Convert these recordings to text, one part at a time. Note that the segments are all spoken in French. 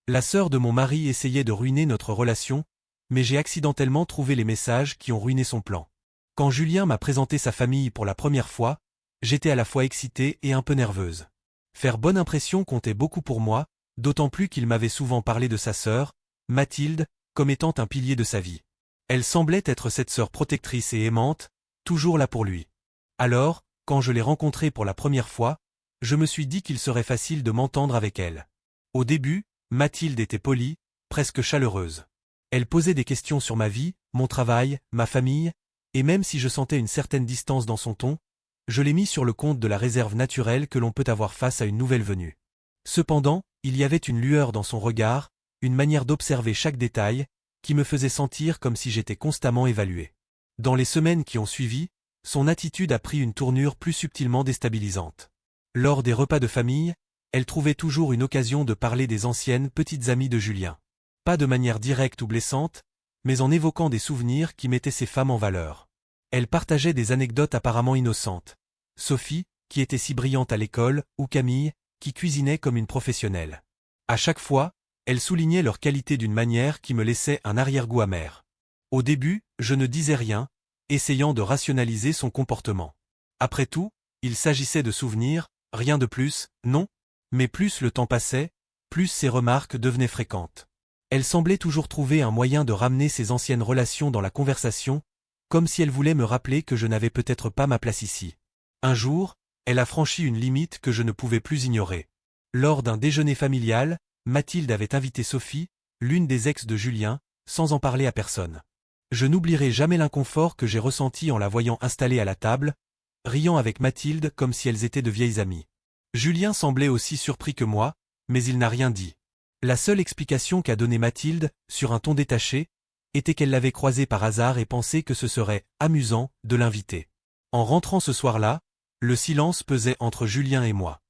La sœur de mon mari essayait de ruiner notre relation, mais j'ai accidentellement trouvé les messages qui ont ruiné son plan. Quand Julien m'a présenté sa famille pour la première fois, j'étais à la fois excitée et un peu nerveuse. Faire bonne impression comptait beaucoup pour moi, d'autant plus qu'il m'avait souvent parlé de sa sœur, Mathilde, comme étant un pilier de sa vie. Elle semblait être cette sœur protectrice et aimante, toujours là pour lui. Alors, quand je l'ai rencontrée pour la première fois, je me suis dit qu'il serait facile de m'entendre avec elle. Au début, Mathilde était polie, presque chaleureuse. Elle posait des questions sur ma vie, mon travail, ma famille, et même si je sentais une certaine distance dans son ton, je l'ai mis sur le compte de la réserve naturelle que l'on peut avoir face à une nouvelle venue. Cependant, il y avait une lueur dans son regard, une manière d'observer chaque détail, qui me faisait sentir comme si j'étais constamment évalué. Dans les semaines qui ont suivi, son attitude a pris une tournure plus subtilement déstabilisante. Lors des repas de famille, elle trouvait toujours une occasion de parler des anciennes petites amies de Julien. Pas de manière directe ou blessante, mais en évoquant des souvenirs qui mettaient ces femmes en valeur. Elle partageait des anecdotes apparemment innocentes. Sophie, qui était si brillante à l'école, ou Camille, qui cuisinait comme une professionnelle. À chaque fois, elle soulignait leurs qualités d'une manière qui me laissait un arrière-goût amer. Au début, je ne disais rien, essayant de rationaliser son comportement. Après tout, il s'agissait de souvenirs, rien de plus, non? Mais plus le temps passait, plus ses remarques devenaient fréquentes. Elle semblait toujours trouver un moyen de ramener ses anciennes relations dans la conversation, comme si elle voulait me rappeler que je n'avais peut-être pas ma place ici. Un jour, elle a franchi une limite que je ne pouvais plus ignorer. Lors d'un déjeuner familial, Mathilde avait invité Sophie, l'une des ex de Julien, sans en parler à personne. Je n'oublierai jamais l'inconfort que j'ai ressenti en la voyant installée à la table, riant avec Mathilde comme si elles étaient de vieilles amies. Julien semblait aussi surpris que moi, mais il n'a rien dit. La seule explication qu'a donnée Mathilde, sur un ton détaché, était qu'elle l'avait croisé par hasard et pensait que ce serait amusant de l'inviter. En rentrant ce soir-là, le silence pesait entre Julien et moi.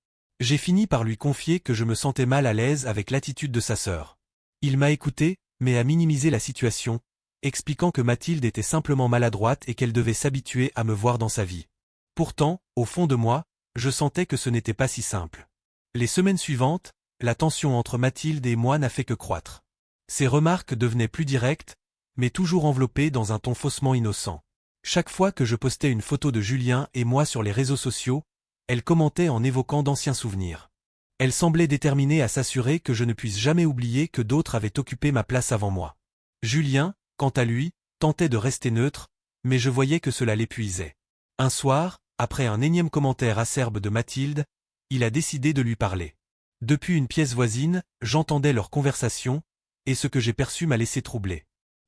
J'ai fini par lui confier que je me sentais mal à l'aise avec l'attitude de sa sœur. Il m'a écouté, mais a minimisé la situation, expliquant que Mathilde était simplement maladroite et qu'elle devait s'habituer à me voir dans sa vie. Pourtant, au fond de moi, je sentais que ce n'était pas si simple. Les semaines suivantes, la tension entre Mathilde et moi n'a fait que croître. Ses remarques devenaient plus directes, mais toujours enveloppées dans un ton faussement innocent. Chaque fois que je postais une photo de Julien et moi sur les réseaux sociaux, elle commentait en évoquant d'anciens souvenirs. Elle semblait déterminée à s'assurer que je ne puisse jamais oublier que d'autres avaient occupé ma place avant moi. Julien, quant à lui, tentait de rester neutre, mais je voyais que cela l'épuisait. Un soir, après un énième commentaire acerbe de Mathilde, il a décidé de lui parler. Depuis une pièce voisine, j'entendais leur conversation, et ce que j'ai perçu m'a laissé troublé.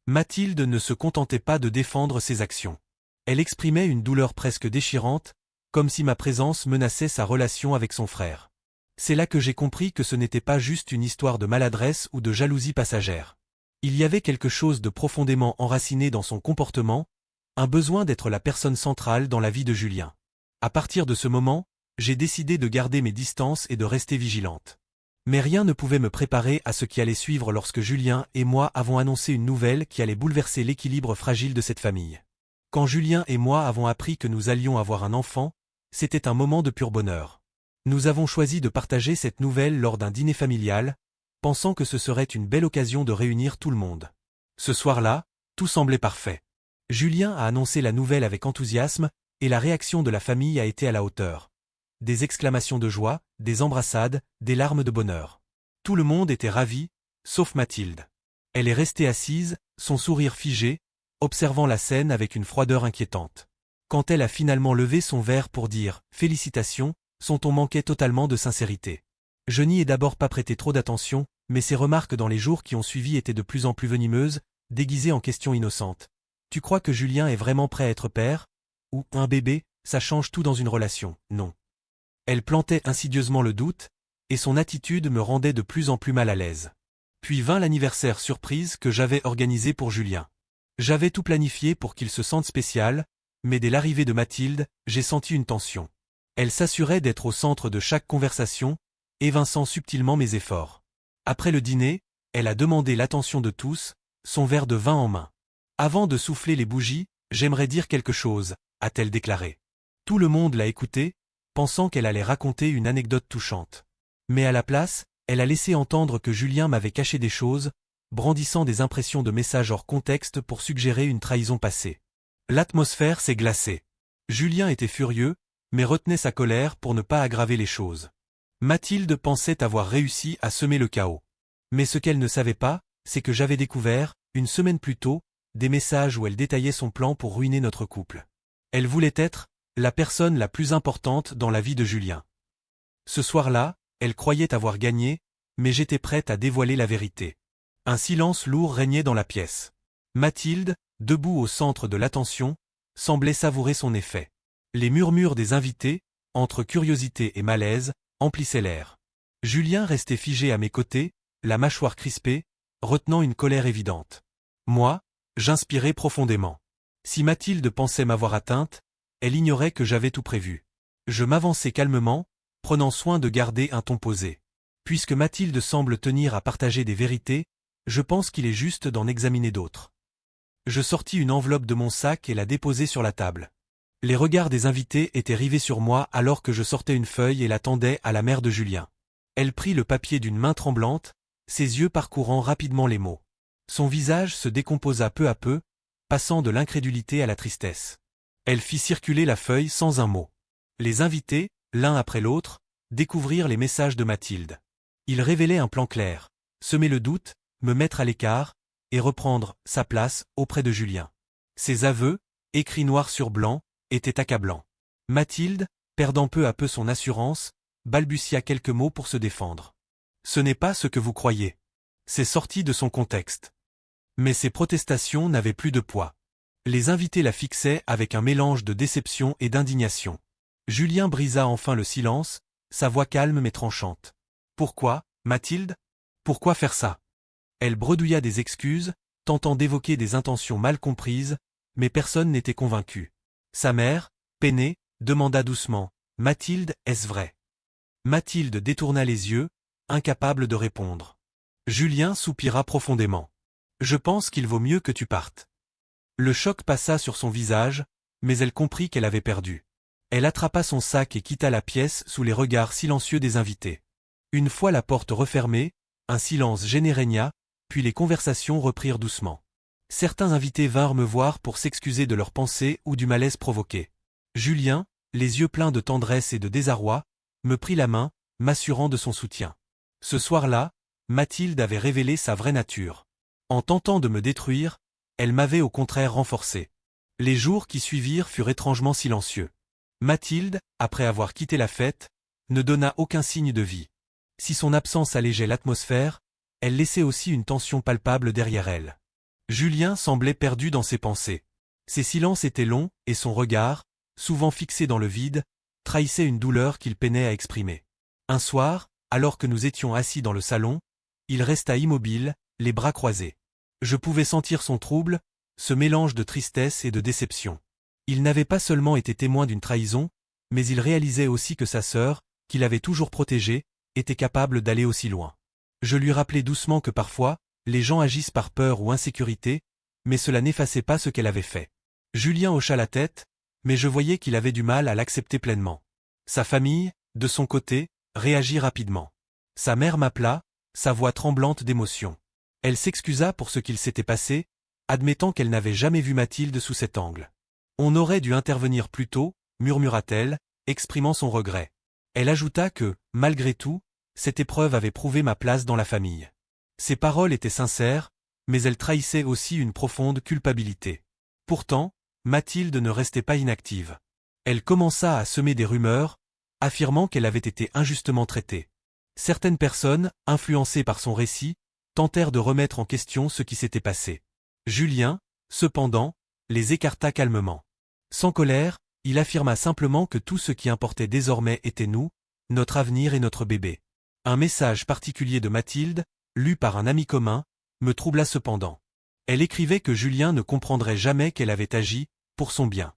Mathilde ne se contentait pas de défendre ses actions. Elle exprimait une douleur presque déchirante, comme si ma présence menaçait sa relation avec son frère. C'est là que j'ai compris que ce n'était pas juste une histoire de maladresse ou de jalousie passagère. Il y avait quelque chose de profondément enraciné dans son comportement, un besoin d'être la personne centrale dans la vie de Julien. À partir de ce moment, j'ai décidé de garder mes distances et de rester vigilante. Mais rien ne pouvait me préparer à ce qui allait suivre lorsque Julien et moi avons annoncé une nouvelle qui allait bouleverser l'équilibre fragile de cette famille. Quand Julien et moi avons appris que nous allions avoir un enfant, c'était un moment de pur bonheur. Nous avons choisi de partager cette nouvelle lors d'un dîner familial, pensant que ce serait une belle occasion de réunir tout le monde. Ce soir-là, tout semblait parfait. Julien a annoncé la nouvelle avec enthousiasme, et la réaction de la famille a été à la hauteur. Des exclamations de joie, des embrassades, des larmes de bonheur. Tout le monde était ravi, sauf Mathilde. Elle est restée assise, son sourire figé, observant la scène avec une froideur inquiétante. Quand elle a finalement levé son verre pour dire « Félicitations », son ton manquait totalement de sincérité. Je n'y ai d'abord pas prêté trop d'attention, mais ses remarques dans les jours qui ont suivi étaient de plus en plus venimeuses, déguisées en questions innocentes. « Tu crois que Julien est vraiment prêt à être père ? Ou un bébé, ça change tout dans une relation, non ?» Elle plantait insidieusement le doute, et son attitude me rendait de plus en plus mal à l'aise. Puis vint l'anniversaire surprise que j'avais organisé pour Julien. J'avais tout planifié pour qu'il se sente spécial, mais dès l'arrivée de Mathilde, j'ai senti une tension. Elle s'assurait d'être au centre de chaque conversation, évinçant subtilement mes efforts. Après le dîner, elle a demandé l'attention de tous, son verre de vin en main. « Avant de souffler les bougies, j'aimerais dire quelque chose », a-t-elle déclaré. Tout le monde l'a écoutée, pensant qu'elle allait raconter une anecdote touchante. Mais à la place, Elle a laissé entendre que Julien m'avait caché des choses, brandissant des impressions de messages hors contexte pour suggérer une trahison passée. L'atmosphère s'est glacée. Julien était furieux, mais retenait sa colère pour ne pas aggraver les choses. Mathilde pensait avoir réussi à semer le chaos. Mais ce qu'elle ne savait pas, c'est que j'avais découvert, une semaine plus tôt, des messages où elle détaillait son plan pour ruiner notre couple. Elle voulait être la personne la plus importante dans la vie de Julien. Ce soir-là, elle croyait avoir gagné, mais j'étais prête à dévoiler la vérité. Un silence lourd régnait dans la pièce. Mathilde, debout au centre de l'attention, semblait savourer son effet. Les murmures des invités, entre curiosité et malaise, emplissaient l'air. Julien restait figé à mes côtés, la mâchoire crispée, retenant une colère évidente. Moi, j'inspirais profondément. Si Mathilde pensait m'avoir atteinte, elle ignorait que j'avais tout prévu. Je m'avançai calmement, prenant soin de garder un ton posé. Puisque Mathilde semble tenir à partager des vérités, je pense qu'il est juste d'en examiner d'autres. Je sortis une enveloppe de mon sac et la déposai sur la table. Les regards des invités étaient rivés sur moi alors que je sortais une feuille et la tendais à la mère de Julien. Elle prit le papier d'une main tremblante, ses yeux parcourant rapidement les mots. Son visage se décomposa peu à peu, passant de l'incrédulité à la tristesse. Elle fit circuler la feuille sans un mot. Les invités, l'un après l'autre, découvrirent les messages de Mathilde. Ils révélaient un plan clair, semer le doute, me mettre à l'écart, et reprendre sa place auprès de Julien. Ces aveux, écrits noir sur blanc, étaient accablants. Mathilde, perdant peu à peu son assurance, balbutia quelques mots pour se défendre. Ce n'est pas ce que vous croyez. C'est sorti de son contexte. Mais ces protestations n'avaient plus de poids. Les invités la fixaient avec un mélange de déception et d'indignation. Julien brisa enfin le silence, sa voix calme mais tranchante. Pourquoi, Mathilde? Pourquoi faire ça? Elle bredouilla des excuses, tentant d'évoquer des intentions mal comprises, mais personne n'était convaincu. Sa mère, peinée, demanda doucement, « Mathilde, est-ce vrai ?» Mathilde détourna les yeux, incapable de répondre. Julien soupira profondément. « Je pense qu'il vaut mieux que tu partes. » Le choc passa sur son visage, mais elle comprit qu'elle avait perdu. Elle attrapa son sac et quitta la pièce sous les regards silencieux des invités. Une fois la porte refermée, un silence gêné régna, puis les conversations reprirent doucement. Certains invités vinrent me voir pour s'excuser de leurs pensées ou du malaise provoqué. Julien, les yeux pleins de tendresse et de désarroi, me prit la main, m'assurant de son soutien. Ce soir-là, Mathilde avait révélé sa vraie nature. En tentant de me détruire, elle m'avait au contraire renforcé. Les jours qui suivirent furent étrangement silencieux. Mathilde, après avoir quitté la fête, ne donna aucun signe de vie. Si son absence allégeait l'atmosphère, elle laissait aussi une tension palpable derrière elle. Julien semblait perdu dans ses pensées. Ses silences étaient longs, et son regard, souvent fixé dans le vide, trahissait une douleur qu'il peinait à exprimer. Un soir, alors que nous étions assis dans le salon, il resta immobile, les bras croisés. Je pouvais sentir son trouble, ce mélange de tristesse et de déception. Il n'avait pas seulement été témoin d'une trahison, mais il réalisait aussi que sa sœur, qu'il avait toujours protégée, était capable d'aller aussi loin. Je lui rappelai doucement que parfois, les gens agissent par peur ou insécurité, mais cela n'effaçait pas ce qu'elle avait fait. Julien hocha la tête, mais je voyais qu'il avait du mal à l'accepter pleinement. Sa famille, de son côté, réagit rapidement. Sa mère m'appela, sa voix tremblante d'émotion. Elle s'excusa pour ce qu'il s'était passé, admettant qu'elle n'avait jamais vu Mathilde sous cet angle. On aurait dû intervenir plus tôt, murmura-t-elle, exprimant son regret. Elle ajouta que, malgré tout, cette épreuve avait prouvé ma place dans la famille. Ses paroles étaient sincères, mais elles trahissaient aussi une profonde culpabilité. Pourtant, Mathilde ne restait pas inactive. Elle commença à semer des rumeurs, affirmant qu'elle avait été injustement traitée. Certaines personnes, influencées par son récit, tentèrent de remettre en question ce qui s'était passé. Julien, cependant, les écarta calmement. Sans colère, il affirma simplement que tout ce qui importait désormais était nous, notre avenir et notre bébé. Un message particulier de Mathilde, lu par un ami commun, me troubla cependant. Elle écrivait que Julien ne comprendrait jamais qu'elle avait agi, pour son bien.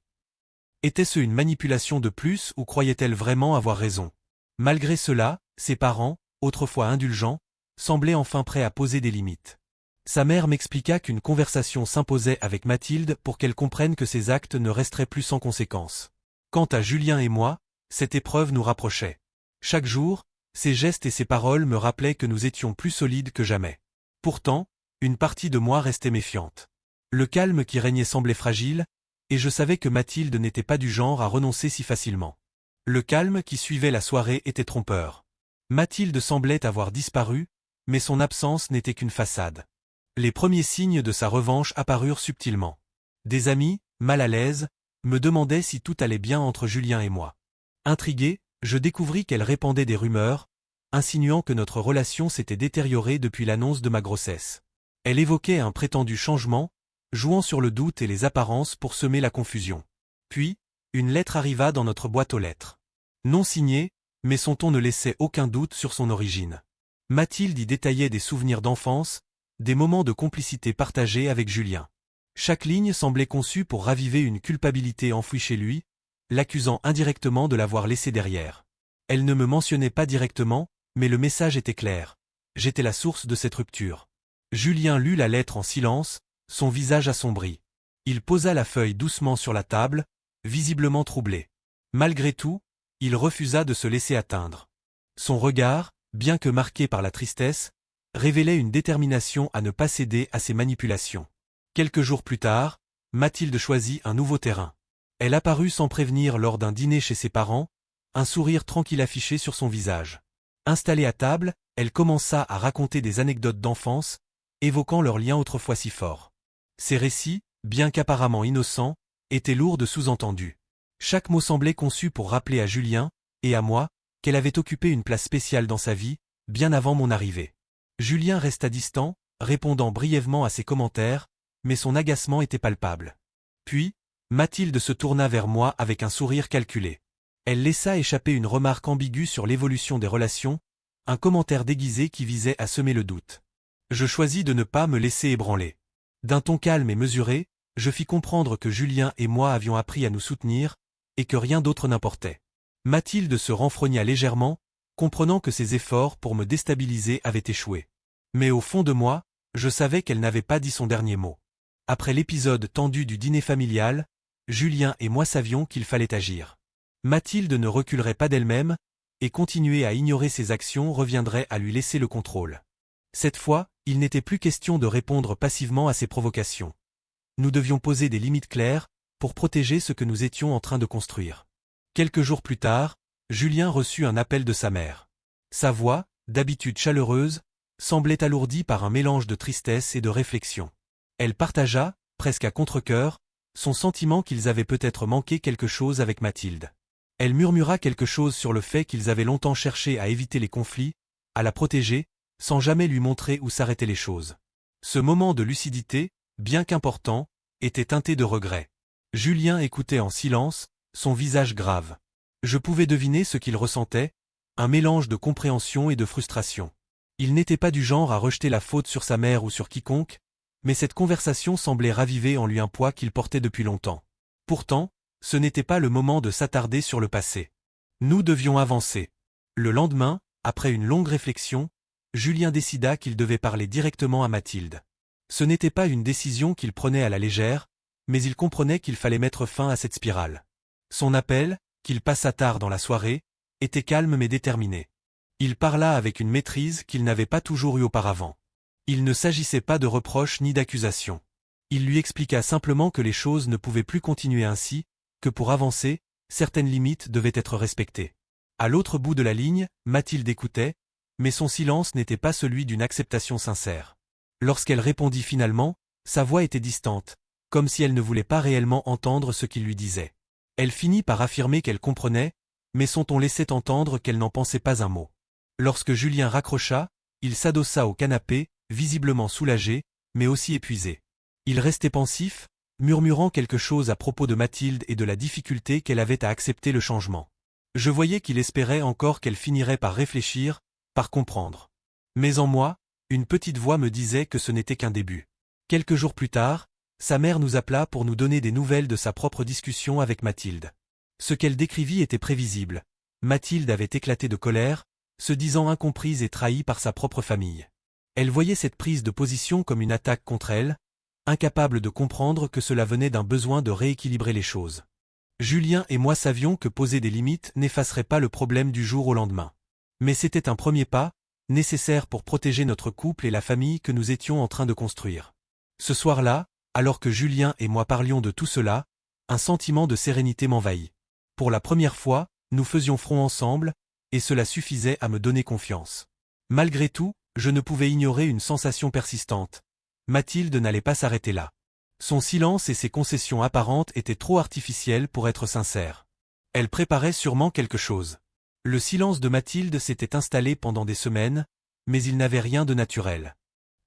Était-ce une manipulation de plus ou croyait-elle vraiment avoir raison? Malgré cela, ses parents, autrefois indulgents, semblaient enfin prêts à poser des limites. Sa mère m'expliqua qu'une conversation s'imposait avec Mathilde pour qu'elle comprenne que ses actes ne resteraient plus sans conséquence. Quant à Julien et moi, cette épreuve nous rapprochait. Chaque jour, Ses gestes et ses paroles me rappelaient que nous étions plus solides que jamais. Pourtant, une partie de moi restait méfiante. Le calme qui régnait semblait fragile, et je savais que Mathilde n'était pas du genre à renoncer si facilement. Le calme qui suivait la soirée était trompeur. Mathilde semblait avoir disparu, mais son absence n'était qu'une façade. Les premiers signes de sa revanche apparurent subtilement. Des amis, mal à l'aise, me demandaient si tout allait bien entre Julien et moi. Intrigué, je découvris qu'elle répandait des rumeurs, insinuant que notre relation s'était détériorée depuis l'annonce de ma grossesse. Elle évoquait un prétendu changement, jouant sur le doute et les apparences pour semer la confusion. Puis, une lettre arriva dans notre boîte aux lettres. Non signée, mais son ton ne laissait aucun doute sur son origine. Mathilde y détaillait des souvenirs d'enfance, des moments de complicité partagés avec Julien. Chaque ligne semblait conçue pour raviver une culpabilité enfouie chez lui, l'accusant indirectement de l'avoir laissé derrière. Elle ne me mentionnait pas directement, mais le message était clair. J'étais la source de cette rupture. Julien lut la lettre en silence, son visage assombri. Il posa la feuille doucement sur la table, visiblement troublé. Malgré tout, il refusa de se laisser atteindre. Son regard, bien que marqué par la tristesse, révélait une détermination à ne pas céder à ses manipulations. Quelques jours plus tard, Mathilde choisit un nouveau terrain. Elle apparut sans prévenir lors d'un dîner chez ses parents, un sourire tranquille affiché sur son visage. Installée à table, elle commença à raconter des anecdotes d'enfance, évoquant leurs liens autrefois si forts. Ces récits, bien qu'apparemment innocents, étaient lourds de sous-entendus. Chaque mot semblait conçu pour rappeler à Julien, et à moi, qu'elle avait occupé une place spéciale dans sa vie, bien avant mon arrivée. Julien resta distant, répondant brièvement à ses commentaires, mais son agacement était palpable. Puis, Mathilde se tourna vers moi avec un sourire calculé. Elle laissa échapper une remarque ambiguë sur l'évolution des relations, un commentaire déguisé qui visait à semer le doute. Je choisis de ne pas me laisser ébranler. D'un ton calme et mesuré, je fis comprendre que Julien et moi avions appris à nous soutenir, et que rien d'autre n'importait. Mathilde se renfrogna légèrement, comprenant que ses efforts pour me déstabiliser avaient échoué. Mais au fond de moi, je savais qu'elle n'avait pas dit son dernier mot. Après l'épisode tendu du dîner familial, Julien et moi savions qu'il fallait agir. Mathilde ne reculerait pas d'elle-même, et continuer à ignorer ses actions reviendrait à lui laisser le contrôle. Cette fois, il n'était plus question de répondre passivement à ses provocations. Nous devions poser des limites claires, pour protéger ce que nous étions en train de construire. Quelques jours plus tard, Julien reçut un appel de sa mère. Sa voix, d'habitude chaleureuse, semblait alourdie par un mélange de tristesse et de réflexion. Elle partagea, presque à contre-cœur, son sentiment qu'ils avaient peut-être manqué quelque chose avec Mathilde. Elle murmura quelque chose sur le fait qu'ils avaient longtemps cherché à éviter les conflits, à la protéger, sans jamais lui montrer où s'arrêtaient les choses. Ce moment de lucidité, bien qu'important, était teinté de regret. Julien écoutait en silence, son visage grave. Je pouvais deviner ce qu'il ressentait, un mélange de compréhension et de frustration. Il n'était pas du genre à rejeter la faute sur sa mère ou sur quiconque, mais cette conversation semblait raviver en lui un poids qu'il portait depuis longtemps. Pourtant, ce n'était pas le moment de s'attarder sur le passé. Nous devions avancer. Le lendemain, après une longue réflexion, Julien décida qu'il devait parler directement à Mathilde. Ce n'était pas une décision qu'il prenait à la légère, mais il comprenait qu'il fallait mettre fin à cette spirale. Son appel, qu'il passa tard dans la soirée, était calme mais déterminé. Il parla avec une maîtrise qu'il n'avait pas toujours eue auparavant. Il ne s'agissait pas de reproches ni d'accusations. Il lui expliqua simplement que les choses ne pouvaient plus continuer ainsi, que pour avancer, certaines limites devaient être respectées. À l'autre bout de la ligne, Mathilde écoutait, mais son silence n'était pas celui d'une acceptation sincère. Lorsqu'elle répondit finalement, sa voix était distante, comme si elle ne voulait pas réellement entendre ce qu'il lui disait. Elle finit par affirmer qu'elle comprenait, mais son ton laissait entendre qu'elle n'en pensait pas un mot. Lorsque Julien raccrocha, il s'adossa au canapé, visiblement soulagé, mais aussi épuisé. Il restait pensif, murmurant quelque chose à propos de Mathilde et de la difficulté qu'elle avait à accepter le changement. Je voyais qu'il espérait encore qu'elle finirait par réfléchir, par comprendre. Mais en moi, une petite voix me disait que ce n'était qu'un début. Quelques jours plus tard, sa mère nous appela pour nous donner des nouvelles de sa propre discussion avec Mathilde. Ce qu'elle décrivit était prévisible. Mathilde avait éclaté de colère, se disant incomprise et trahie par sa propre famille. Elle voyait cette prise de position comme une attaque contre elle, incapable de comprendre que cela venait d'un besoin de rééquilibrer les choses. Julien et moi savions que poser des limites n'effacerait pas le problème du jour au lendemain. Mais c'était un premier pas, nécessaire pour protéger notre couple et la famille que nous étions en train de construire. Ce soir-là, alors que Julien et moi parlions de tout cela, un sentiment de sérénité m'envahit. Pour la première fois, nous faisions front ensemble, et cela suffisait à me donner confiance. Malgré tout, je ne pouvais ignorer une sensation persistante. Mathilde n'allait pas s'arrêter là. Son silence et ses concessions apparentes étaient trop artificielles pour être sincères. Elle préparait sûrement quelque chose. Le silence de Mathilde s'était installé pendant des semaines, mais il n'avait rien de naturel.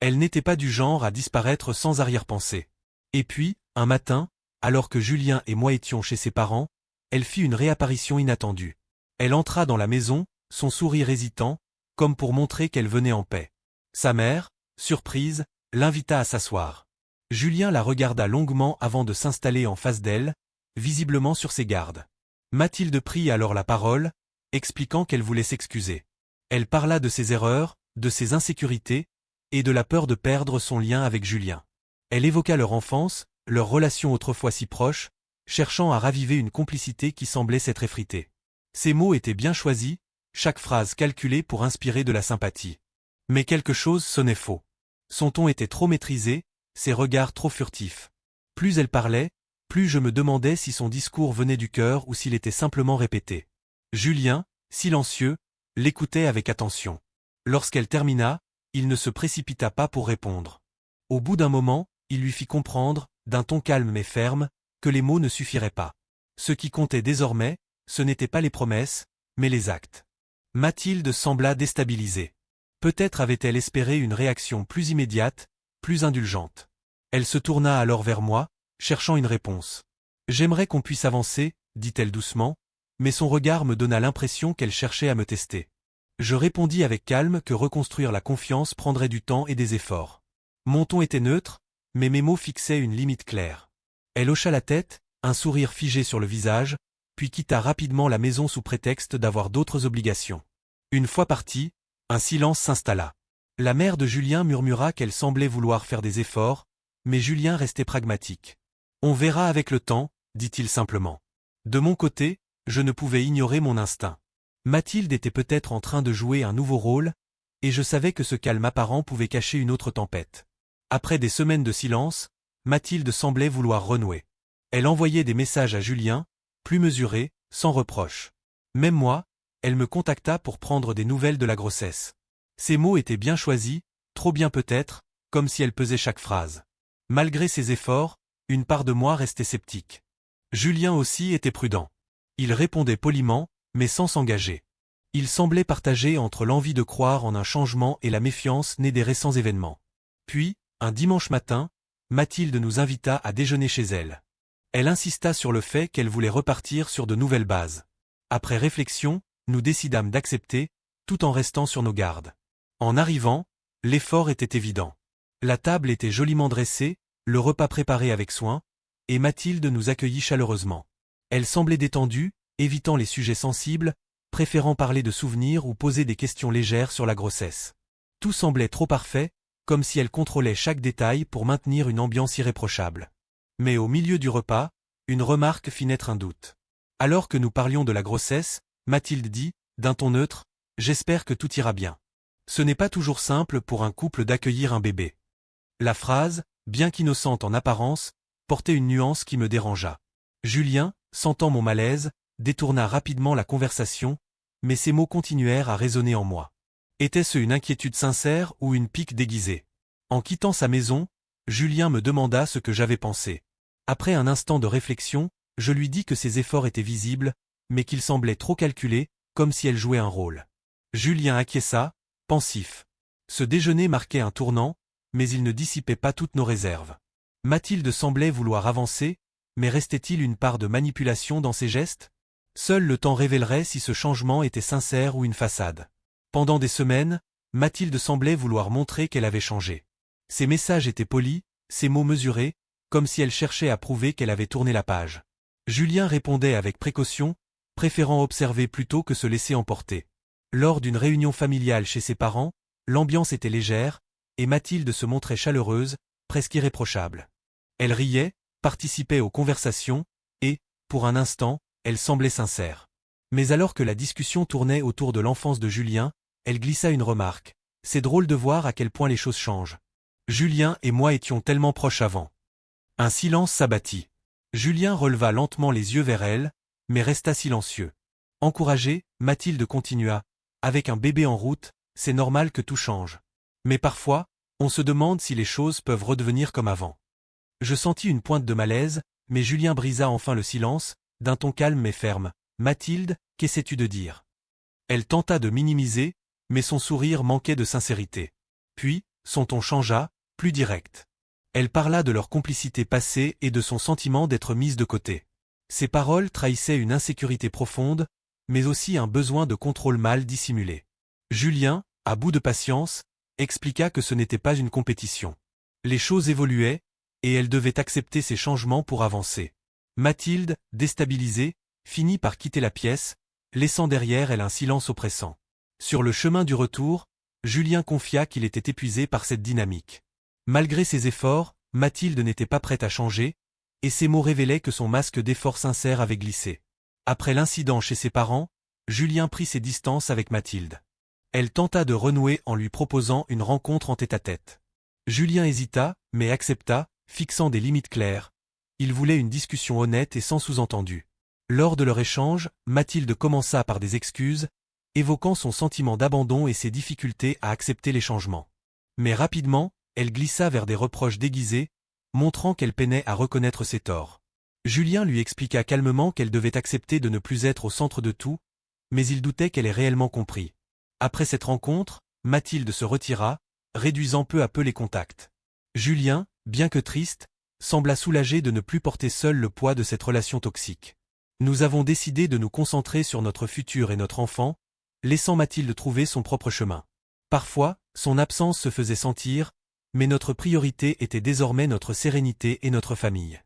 Elle n'était pas du genre à disparaître sans arrière-pensée. Et puis, un matin, alors que Julien et moi étions chez ses parents, elle fit une réapparition inattendue. Elle entra dans la maison, son sourire hésitant, comme pour montrer qu'elle venait en paix. Sa mère, surprise, l'invita à s'asseoir. Julien la regarda longuement avant de s'installer en face d'elle, visiblement sur ses gardes. Mathilde prit alors la parole, expliquant qu'elle voulait s'excuser. Elle parla de ses erreurs, de ses insécurités, et de la peur de perdre son lien avec Julien. Elle évoqua leur enfance, leur relation autrefois si proche, cherchant à raviver une complicité qui semblait s'être effritée. Ses mots étaient bien choisis, chaque phrase calculée pour inspirer de la sympathie. Mais quelque chose sonnait faux. Son ton était trop maîtrisé, ses regards trop furtifs. Plus elle parlait, plus je me demandais si son discours venait du cœur ou s'il était simplement répété. Julien, silencieux, l'écoutait avec attention. Lorsqu'elle termina, il ne se précipita pas pour répondre. Au bout d'un moment, il lui fit comprendre, d'un ton calme mais ferme, que les mots ne suffiraient pas. Ce qui comptait désormais, ce n'étaient pas les promesses, mais les actes. Mathilde sembla déstabilisée. Peut-être avait-elle espéré une réaction plus immédiate, plus indulgente. Elle se tourna alors vers moi, cherchant une réponse. « J'aimerais qu'on puisse avancer, dit-elle doucement, mais son regard me donna l'impression qu'elle cherchait à me tester. Je répondis avec calme que reconstruire la confiance prendrait du temps et des efforts. Mon ton était neutre, mais mes mots fixaient une limite claire. Elle hocha la tête, un sourire figé sur le visage, puis quitta rapidement la maison sous prétexte d'avoir d'autres obligations. Une fois partie, un silence s'installa. La mère de Julien murmura qu'elle semblait vouloir faire des efforts, mais Julien restait pragmatique. « On verra avec le temps », dit-il simplement. De mon côté, je ne pouvais ignorer mon instinct. Mathilde était peut-être en train de jouer un nouveau rôle, et je savais que ce calme apparent pouvait cacher une autre tempête. Après des semaines de silence, Mathilde semblait vouloir renouer. Elle envoyait des messages à Julien, plus mesurés, sans reproche. Même moi, elle me contacta pour prendre des nouvelles de la grossesse. Ses mots étaient bien choisis, trop bien peut-être, comme si elle pesait chaque phrase. Malgré ses efforts, une part de moi restait sceptique. Julien aussi était prudent. Il répondait poliment, mais sans s'engager. Il semblait partagé entre l'envie de croire en un changement et la méfiance née des récents événements. Puis, un dimanche matin, Mathilde nous invita à déjeuner chez elle. Elle insista sur le fait qu'elle voulait repartir sur de nouvelles bases. Après réflexion, nous décidâmes d'accepter, tout en restant sur nos gardes. En arrivant, l'effort était évident. La table était joliment dressée, le repas préparé avec soin, et Mathilde nous accueillit chaleureusement. Elle semblait détendue, évitant les sujets sensibles, préférant parler de souvenirs ou poser des questions légères sur la grossesse. Tout semblait trop parfait, comme si elle contrôlait chaque détail pour maintenir une ambiance irréprochable. Mais au milieu du repas, une remarque fit naître un doute. Alors que nous parlions de la grossesse, Mathilde dit, d'un ton neutre, « J'espère que tout ira bien. » Ce n'est pas toujours simple pour un couple d'accueillir un bébé. La phrase, bien qu'innocente en apparence, portait une nuance qui me dérangea. Julien, sentant mon malaise, détourna rapidement la conversation, mais ses mots continuèrent à résonner en moi. Était-ce une inquiétude sincère ou une pique déguisée? En quittant sa maison, Julien me demanda ce que j'avais pensé. Après un instant de réflexion, je lui dis que ses efforts étaient visibles, mais qu'ils semblaient trop calculés, comme si elle jouait un rôle. Julien acquiesça, pensif. Ce déjeuner marquait un tournant, mais il ne dissipait pas toutes nos réserves. Mathilde semblait vouloir avancer, mais restait-il une part de manipulation dans ses gestes? Seul le temps révélerait si ce changement était sincère ou une façade. Pendant des semaines, Mathilde semblait vouloir montrer qu'elle avait changé. Ses messages étaient polis, ses mots mesurés, comme si elle cherchait à prouver qu'elle avait tourné la page. Julien répondait avec précaution, préférant observer plutôt que se laisser emporter. Lors d'une réunion familiale chez ses parents, l'ambiance était légère, et Mathilde se montrait chaleureuse, presque irréprochable. Elle riait, participait aux conversations, et, pour un instant, elle semblait sincère. Mais alors que la discussion tournait autour de l'enfance de Julien, elle glissa une remarque. C'est drôle de voir à quel point les choses changent. Julien et moi étions tellement proches avant. Un silence s'abattit. Julien releva lentement les yeux vers elle, mais resta silencieux. Encouragée, Mathilde continua. Avec un bébé en route, c'est normal que tout change. Mais parfois, on se demande si les choses peuvent redevenir comme avant. Je sentis une pointe de malaise, mais Julien brisa enfin le silence, d'un ton calme mais ferme. Mathilde, qu'essaies-tu de dire? Elle tenta de minimiser, mais son sourire manquait de sincérité. Puis, son ton changea, plus direct. Elle parla de leur complicité passée et de son sentiment d'être mise de côté. Ses paroles trahissaient une insécurité profonde, mais aussi un besoin de contrôle mal dissimulé. Julien, à bout de patience, expliqua que ce n'était pas une compétition. Les choses évoluaient, et elle devait accepter ces changements pour avancer. Mathilde, déstabilisée, finit par quitter la pièce, laissant derrière elle un silence oppressant. Sur le chemin du retour, Julien confia qu'il était épuisé par cette dynamique. Malgré ses efforts, Mathilde n'était pas prête à changer, et ses mots révélaient que son masque d'effort sincère avait glissé. Après l'incident chez ses parents, Julien prit ses distances avec Mathilde. Elle tenta de renouer en lui proposant une rencontre en tête-à-tête. Julien hésita, mais accepta, fixant des limites claires. Il voulait une discussion honnête et sans sous-entendu. Lors de leur échange, Mathilde commença par des excuses, évoquant son sentiment d'abandon et ses difficultés à accepter les changements. Mais rapidement, elle glissa vers des reproches déguisés, montrant qu'elle peinait à reconnaître ses torts. Julien lui expliqua calmement qu'elle devait accepter de ne plus être au centre de tout, mais il doutait qu'elle ait réellement compris. Après cette rencontre, Mathilde se retira, réduisant peu à peu les contacts. Julien, bien que triste, sembla soulagé de ne plus porter seul le poids de cette relation toxique. Nous avons décidé de nous concentrer sur notre futur et notre enfant, laissant Mathilde trouver son propre chemin. Parfois, son absence se faisait sentir, mais notre priorité était désormais notre sérénité et notre famille.